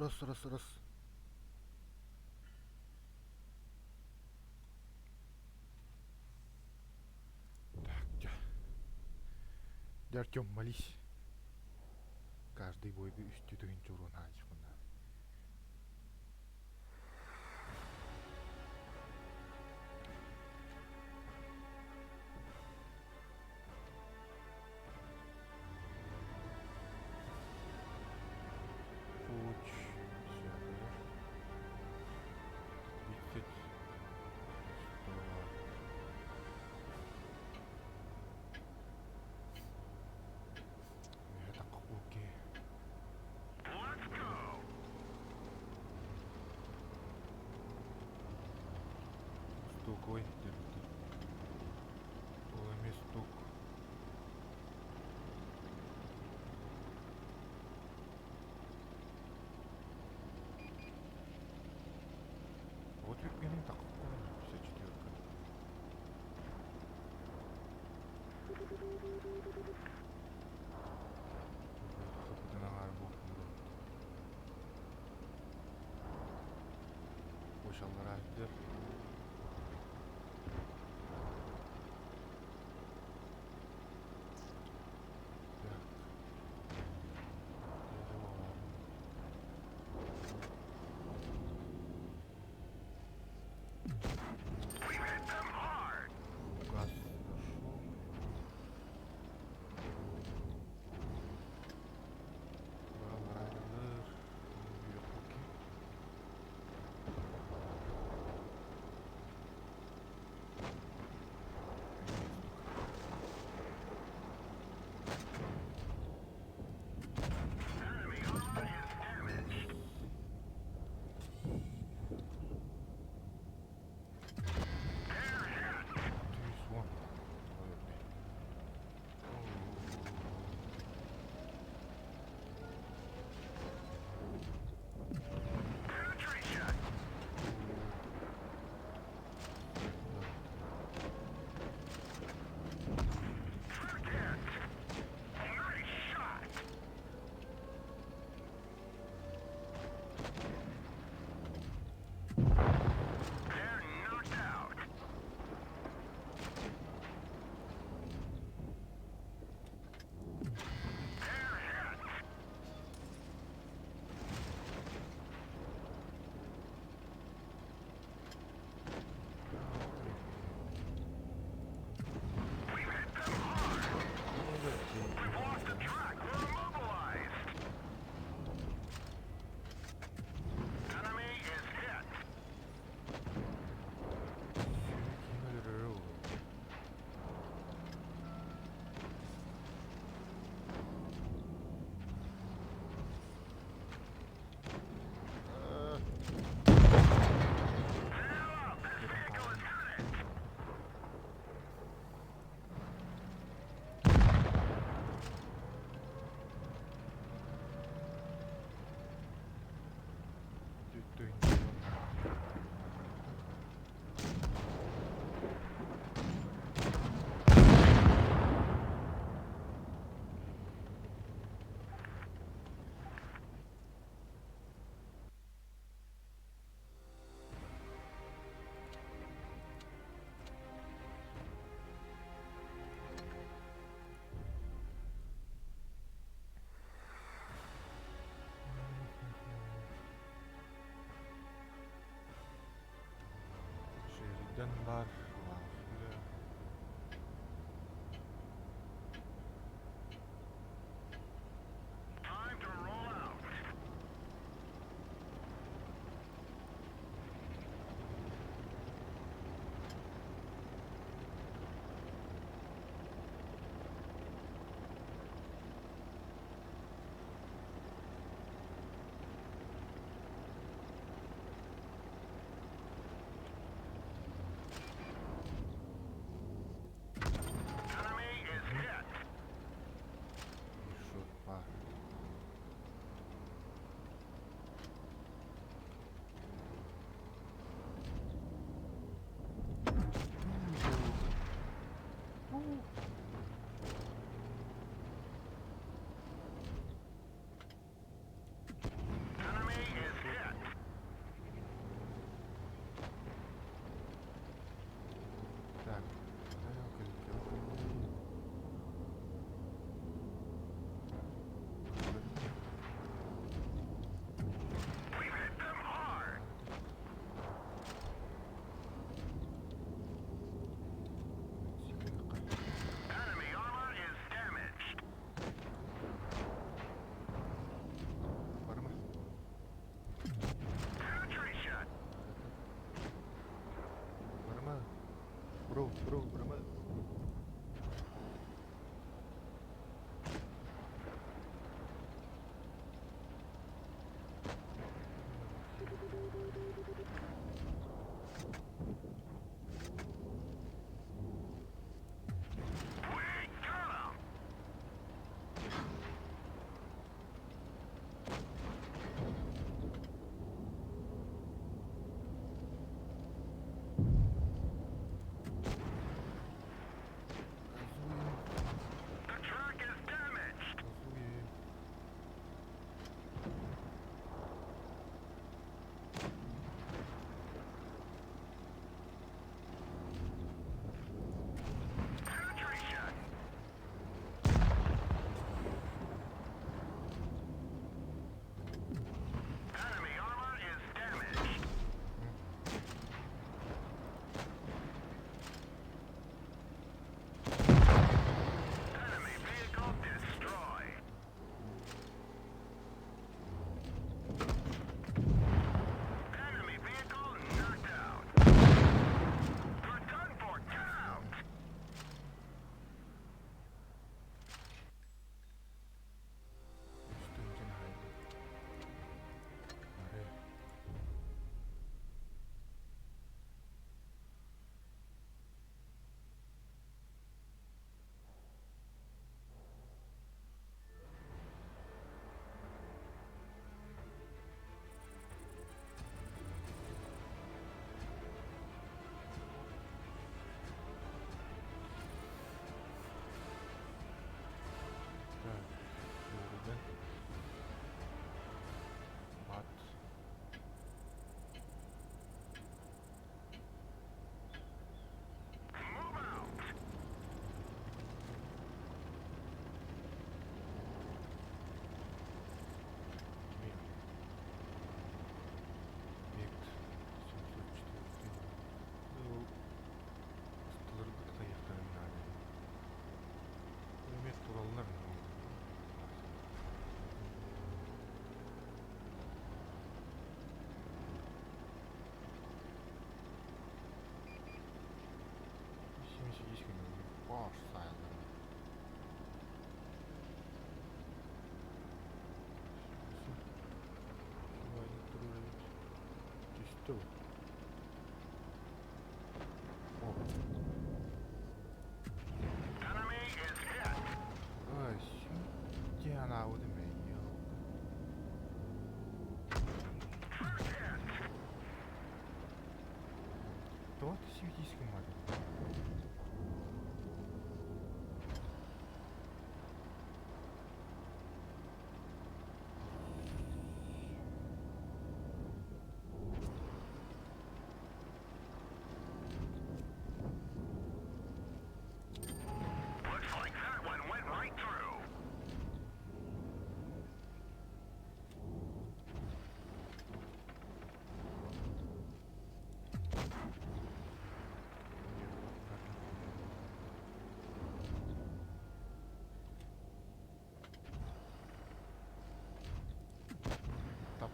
알았어. Так, Дертем молись. Каждый бой üstüdüğün çorun hacı bunlar. Уч. Тридцать. 100. Я так окей. Стук, ой, ой, стук. Вот ведь меня так охуенно, 54-ка. Kapıdan ağır bokunda. Boşallar aydır. Gaz şu. Buralar ayrılır. Büyük okey. Denver. bro, berapa? Świecisko ma.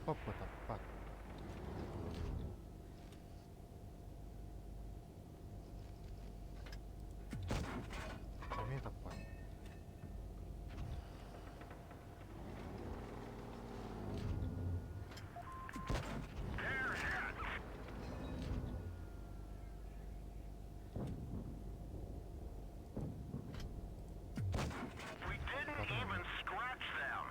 Tapat. Kami tapat. We didn't even scratch them.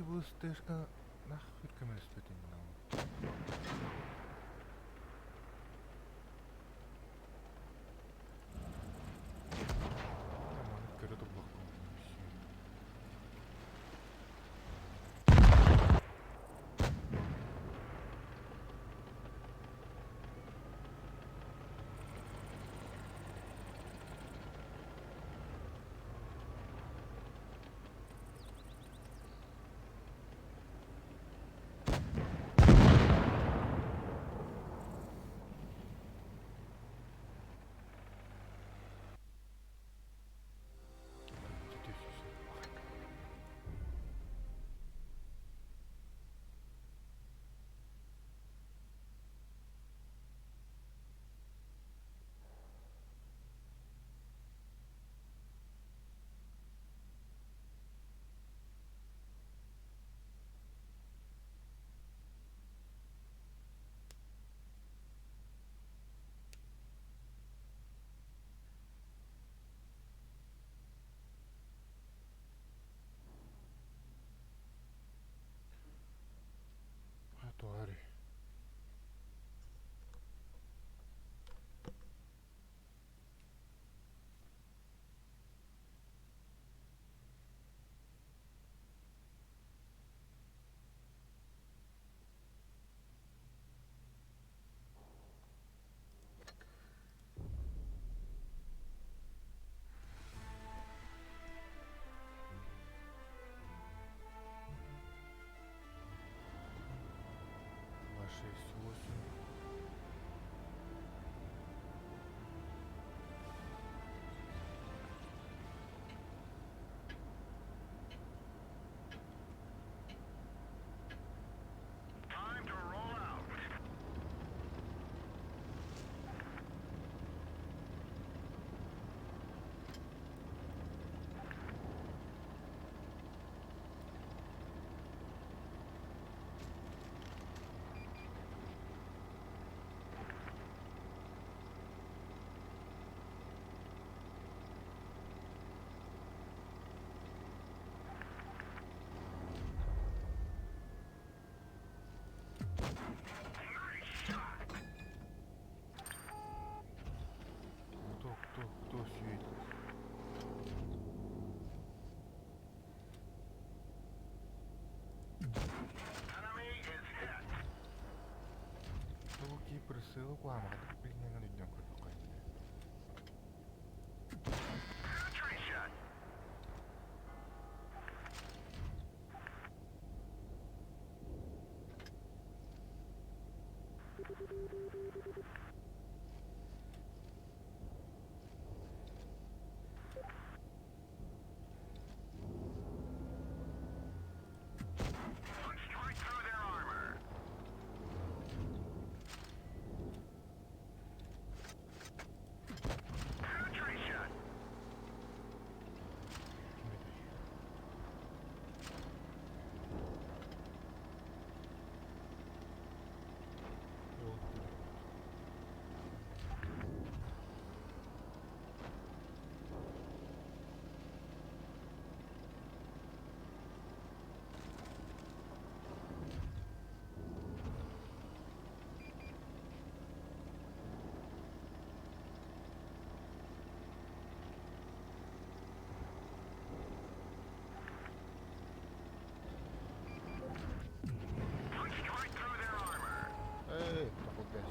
бүүстерка нах хэр спэт юм наа. Манай гэрэл баггүй юм шиг. Хатуари. Ваши Иисусы. Кто светит? Туки присылку амгаад бигнэн нүдэн көрөхгүй юм. Такой газ.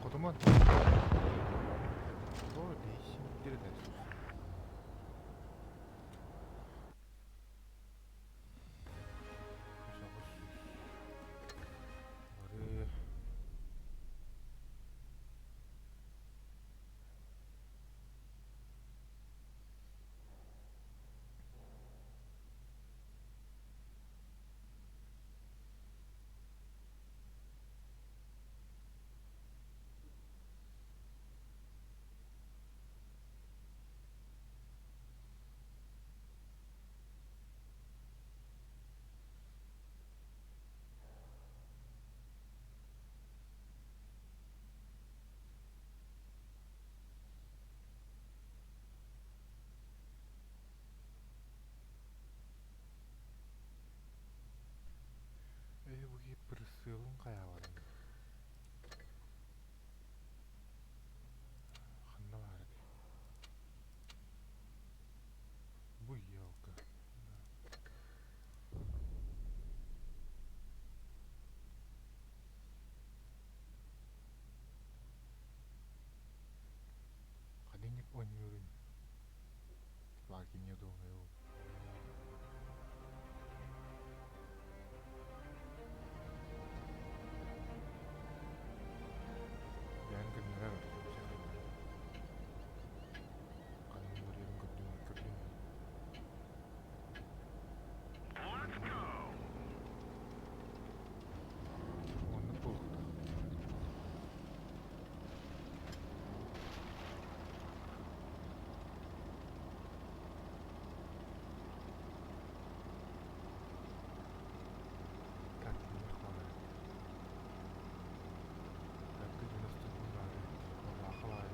Котоман. Ой, değişim direkt. oynıyorum. Farkın ya doğmuyor. Yani günlere var. Kanın vuruyorum gördüğüm. Onu buldu. Tatlı var. Tatlı günüstü var. Allah'a var.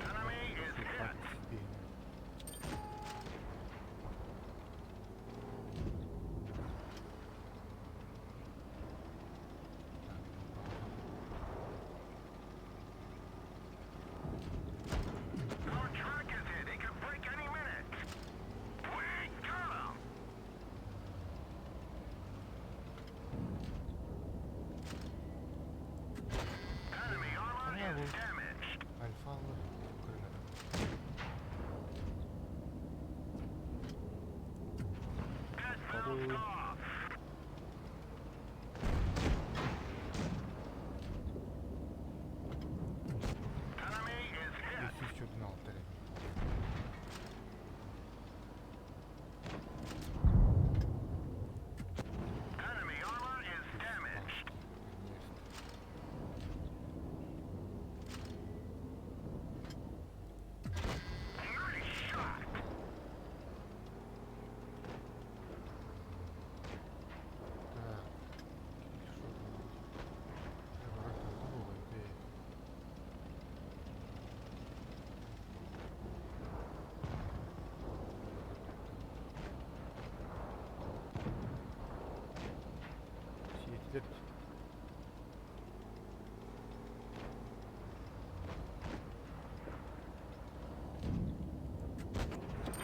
Enemy is hit. Our track is hit. It could break any minute. We got him. Enemy armor is damaged. Alfa alır. Kırılır. Get bounced off. Enemy is hit. Geçiş çöpün alt tarafı. Enemy armor is damaged. Nice shot.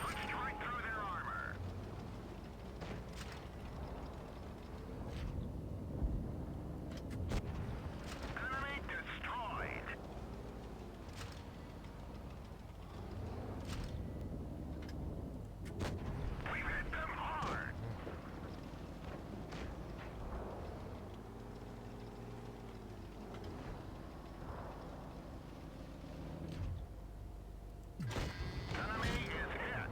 Punched right through their armor. Enemy destroyed. We've hit them hard. Enemy is hit.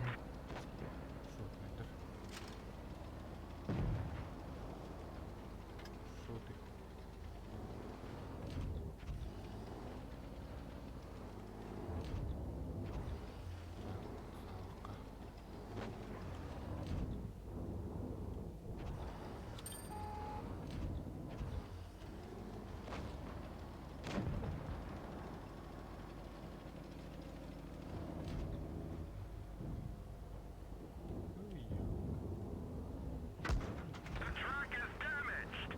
The track is damaged.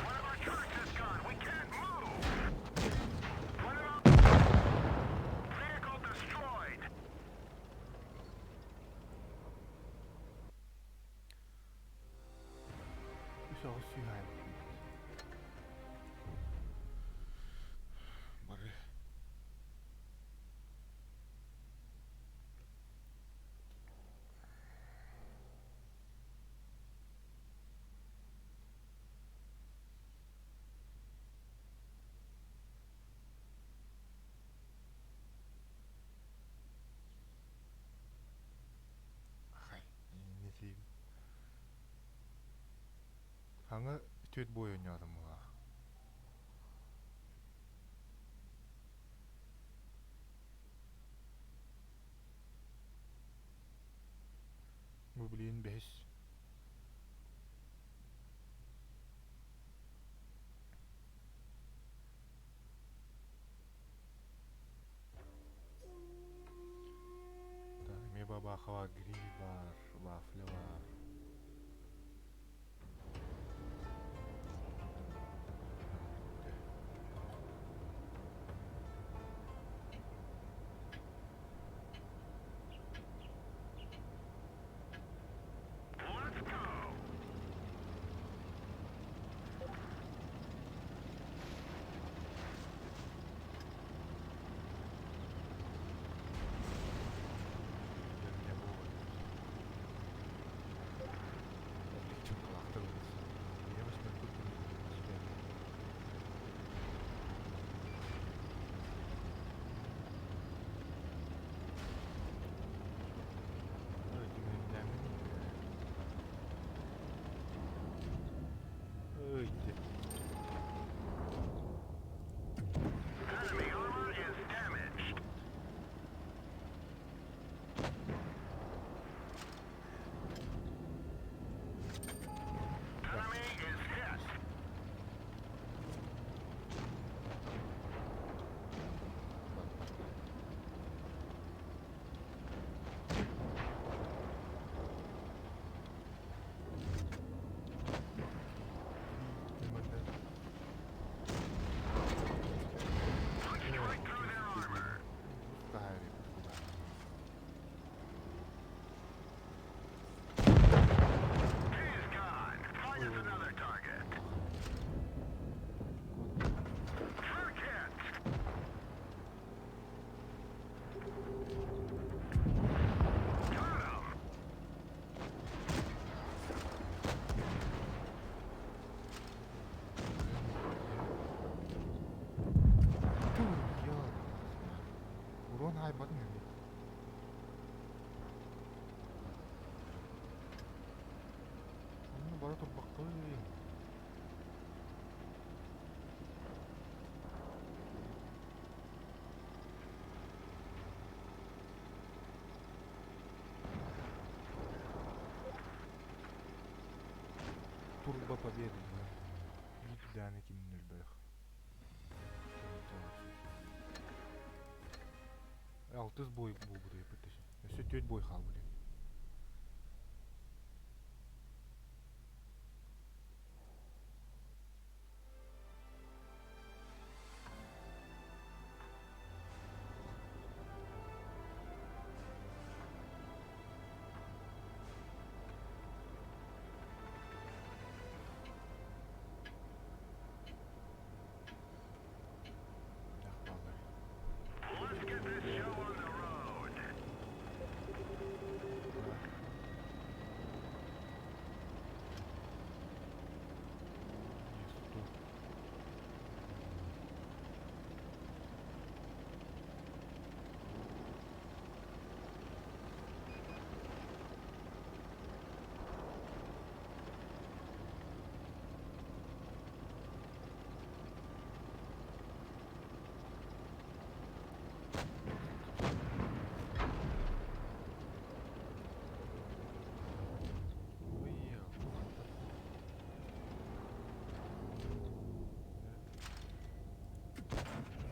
One of our trucks is gone. We can't move. One of our vehicle destroyed. Barre. Neyse. Hangi tüet boy oynuyorum bu? Bu bilin 5. Daimi baba hava grill var, waffle var. Бара турбаккый. Турбо победы. Гидляны кимнер бэх. Алтыз бой бул бурaya пытыш. Өсө 4 бой кал бурaya. Let's get this show on the road.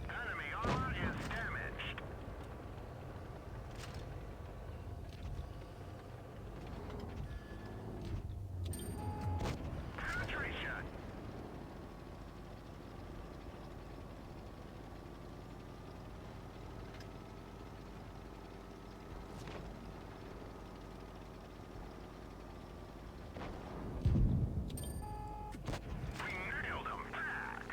Enemy armor is damaged. Penetration. We nailed him bad.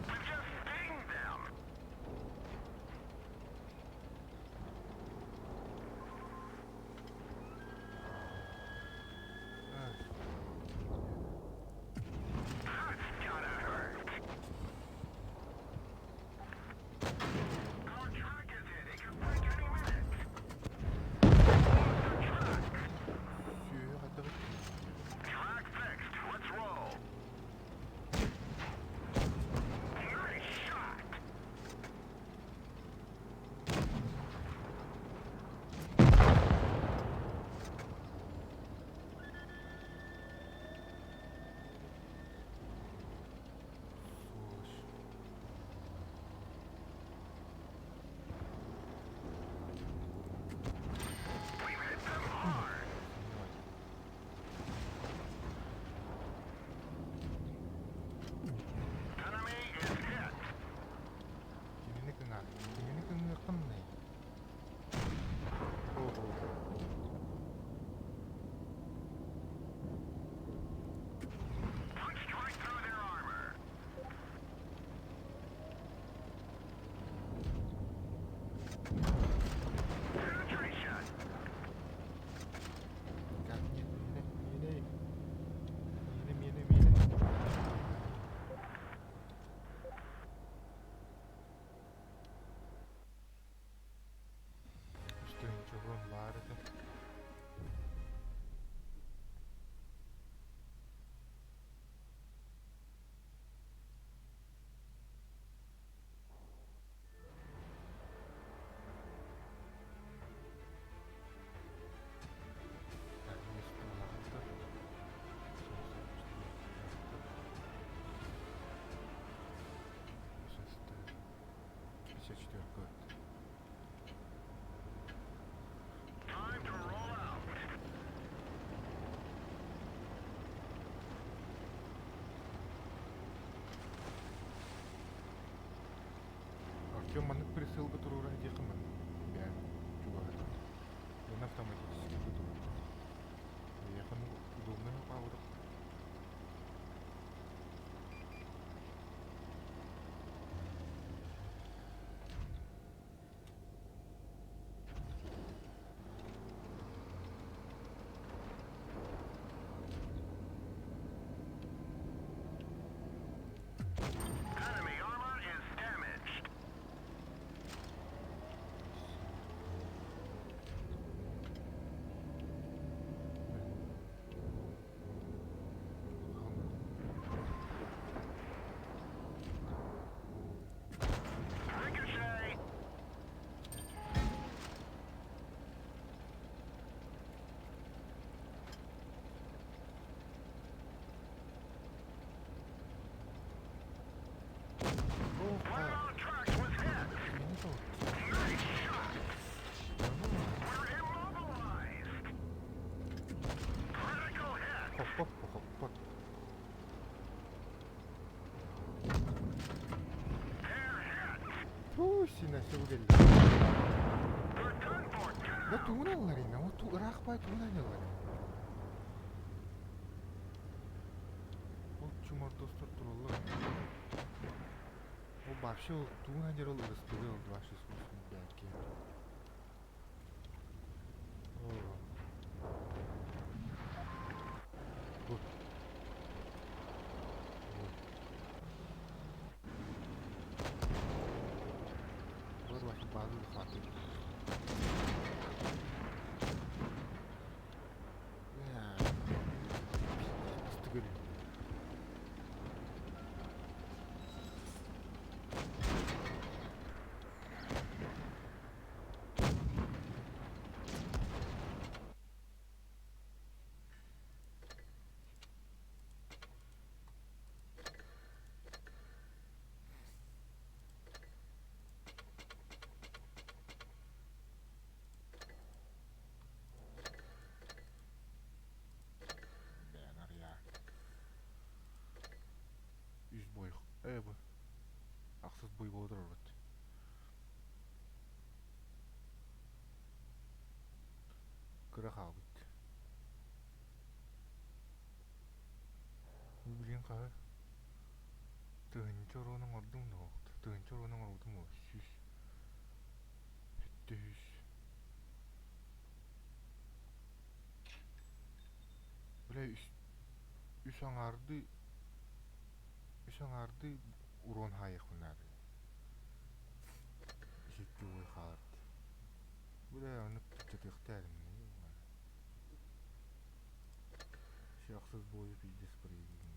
We just sting them. That's gotta hurt. Our track is in. It could break any minute. Lost the track. Track fixed. Let's roll. Nice shot. We hit them hard. Enemy is hit. Kimini kıngırtın ne? Punched right through their armor. Penetration. Mine. Üstün çoğun vardı. Time to roll out. Артем маннык присылка турура декымын. Бән чугата. Он автоматически выдумал. Ехал удобный поворот. Enemy armor is damaged. Tuusina söyledi. They're done for. Get 'em Ne out. tuğunanlar yine. O Irak bay tuğunanlar. O çumar dostlar dururlar. O başı ol. Tuğunancır oldu. Rıspıdı oldu. Başı olsun belki. Oo. Bu. Var başı bazı fatih. Ya. Pistı gülüyor. Beğenir ya. Yüz boy. Bu. Aksız boy boğdur orada. Kıra kalbit. Bu bilin kahve. Tığınca oranın ordum da oldu. Tığınca oranın ordum o. Süs. Hüttü hüs. Böyle üs anardı. Üs anardı. Uron hayık bunlardı. Hüttü boy kalırdı. Böyle onu çıtık derim. Şaksız boyu bildi spreyi bildim.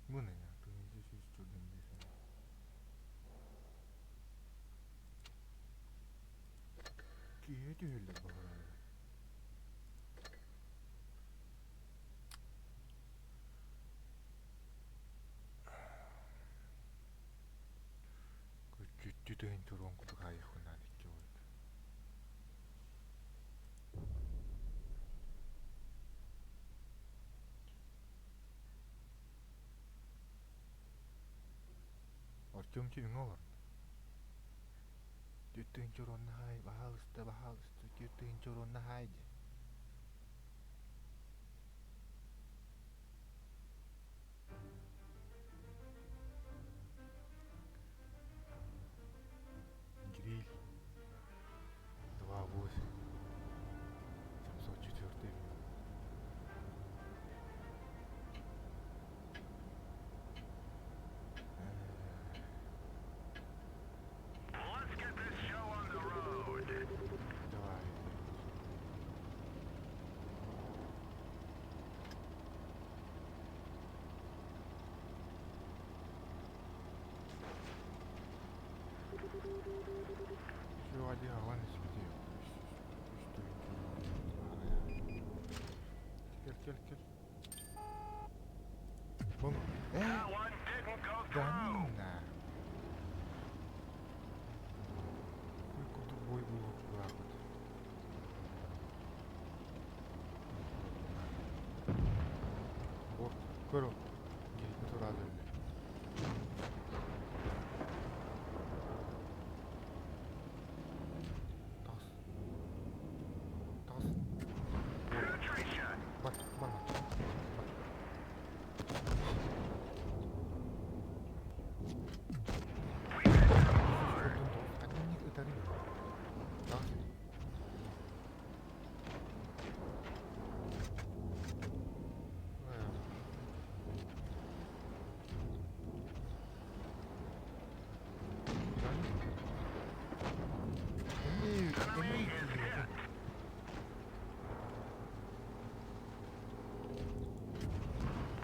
Bu ne ya? Tığınca süs çördüm desene. Kiye tühüldür bu arada. Küçüttü tığınca oran kudu hayık bunlar dikki oydu. Orçum çiğin olur. Tığınca oranı hay. Bahal üstü bahal üstü. Tığınca oranı haydi. Grill. Два восемь. 704. Let's get this show on the road. Давай. Şu hadi havan ismi diyor. Gel. Bom. That one didn't go through. Danina. Kutu boy bulup bırakmadı. Bort. Koro. Gelip bir tur öyle. Tas. Penetration. Bak bana.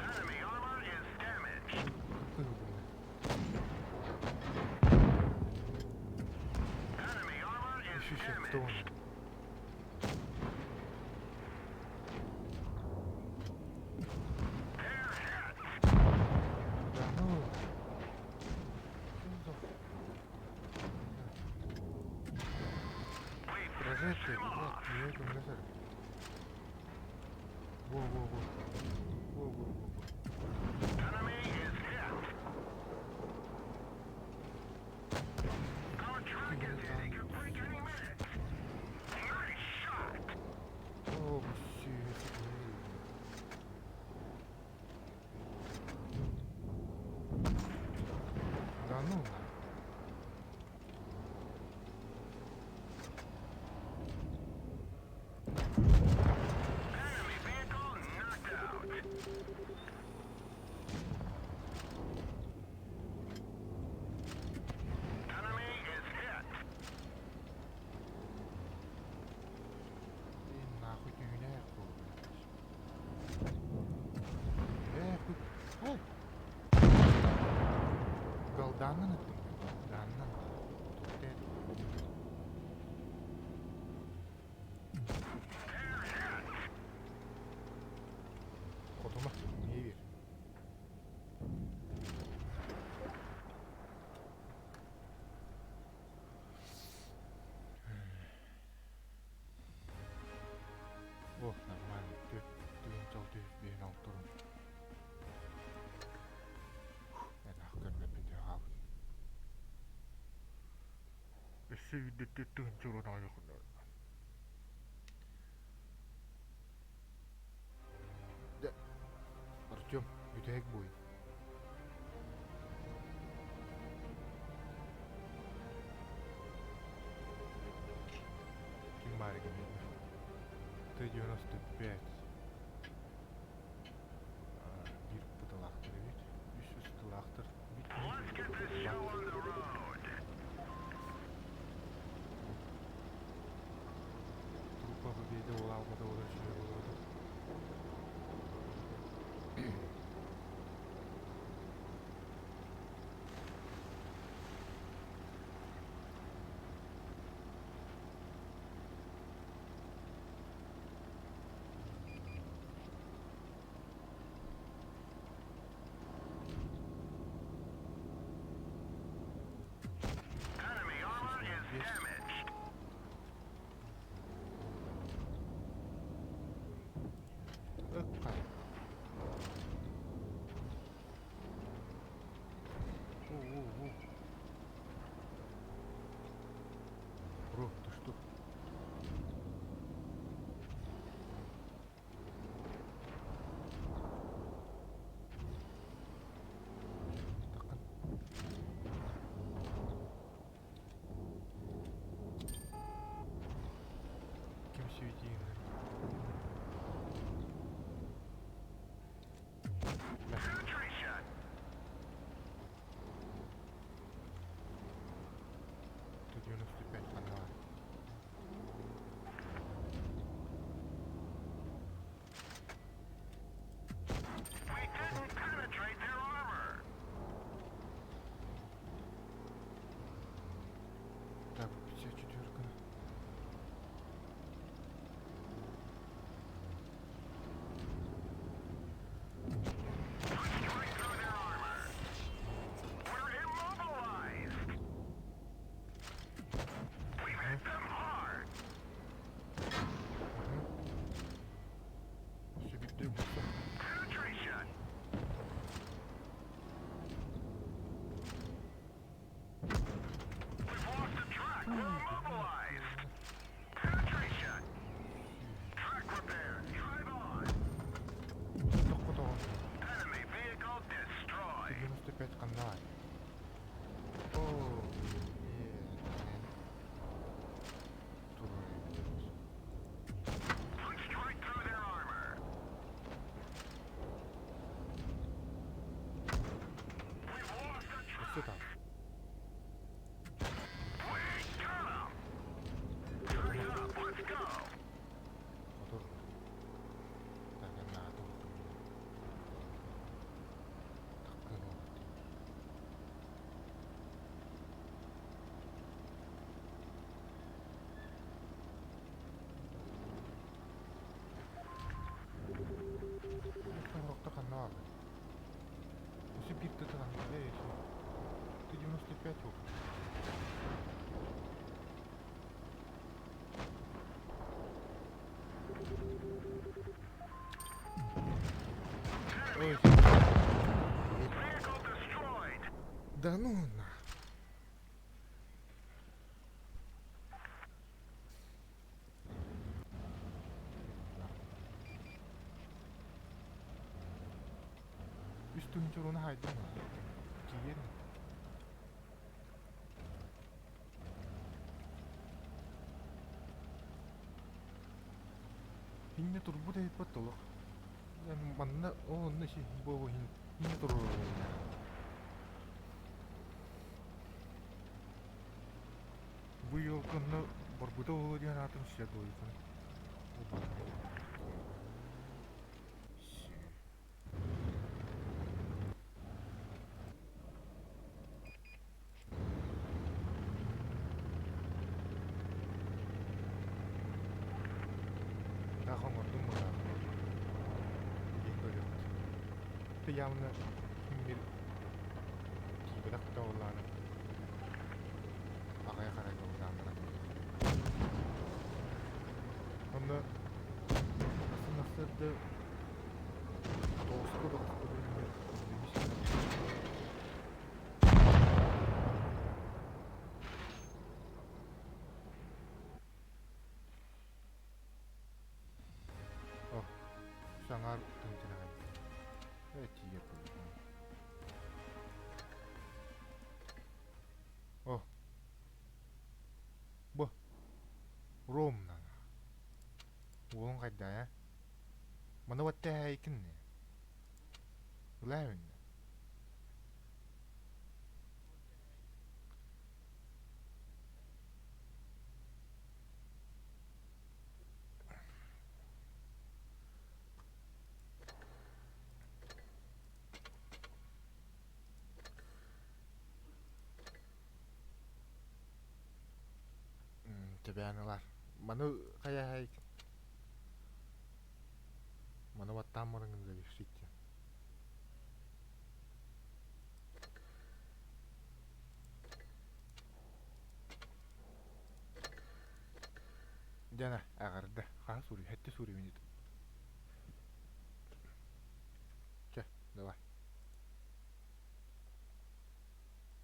Enemy armor is damaged. Enemy armor is damaged. They're hit. We've Прожечь, блядь, я это не знаю. Whoa, whoa, whoa. Whoa, whoa, whoa, whoa. Enemy is hit. Our truck is hit. He could break any minute. Nice shot. Oh, shit. Да ну. Enemy vehicle knocked out. Enemy is hit. И нахуй ты меня хуй. Ой. Галданнан аттың мен. Галданнан. Туттер. Котума. Не ver. О, нормально. Түйін жол түйін алып тұрмын. Нахуй кәппете қалып. Эссе үйдетте түйін жолын аяқындар. Да. Артем, ütек бой. Кимарик меня. Т-95. Bir pıtılaktır evet. Üst pıtılaktır. Let's get this show on the road. Трупа победы у Лалбада uğraşıyor burada. Да ну на. Üstün çoruna haydın mı? Kiyen. Hinne turbu da hep tolok. Yani bana o ne şey bu hinne turu. Bu yol konu barbuda o diye anlatım şey doydu. Daha konuştum mu? Yenge yok. Peyamını bir kiberak da olan. Akaya karay yoldan bırak. Onu nasıl da dostu da oh, sangar tuntunan. Evet, iyi yapalım. Oh, bu Rom nana. Uong kayda ya. Mana watte haikin ne? Ulayın. Tabi anılar. Mana kaya haikin. Mana wattan marangın da geçti. Jana, agarda. Kha suri, hette suri minit. Ke, давай.